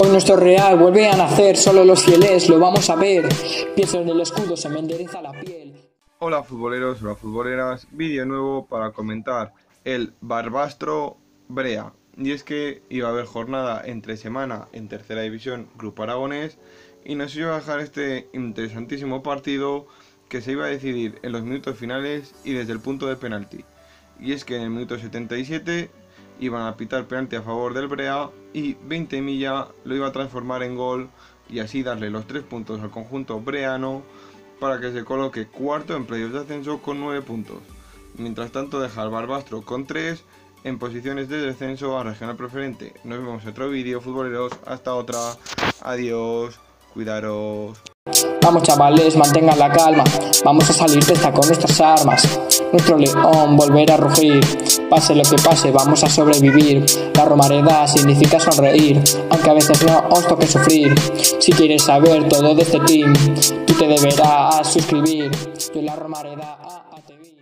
Hoy nuestro Real vuelve a nacer, solo los fieles lo vamos a ver. Pienso en el escudo, se me endereza la piel. Hola futboleros, hola futboleras, vídeo nuevo para comentar el Barbastro Brea. Y es que iba a haber jornada entre semana en tercera división Grupo Aragonés y nos iba a dejar este interesantísimo partido que se iba a decidir en los minutos finales y desde el punto de penalti. Y es que en el minuto 77 iban a pitar penalti a favor del Brea y 20 Milla lo iba a transformar en gol y así darle los 3 puntos al conjunto breano para que se coloque cuarto en playoffs de ascenso con 9 puntos. Mientras tanto deja al Barbastro con 3 en posiciones de descenso a regional preferente. Nos vemos en otro vídeo, futboleros, hasta otra, adiós, cuidaros. Vamos chavales, mantengan la calma, vamos a salir de esta con nuestras armas. Nuestro león volverá a rugir, pase lo que pase, vamos a sobrevivir. La Romareda significa sonreír, aunque a veces no os toque sufrir. Si quieres saber todo de este team, tú te deberás suscribir. Yo la Romareda a TV.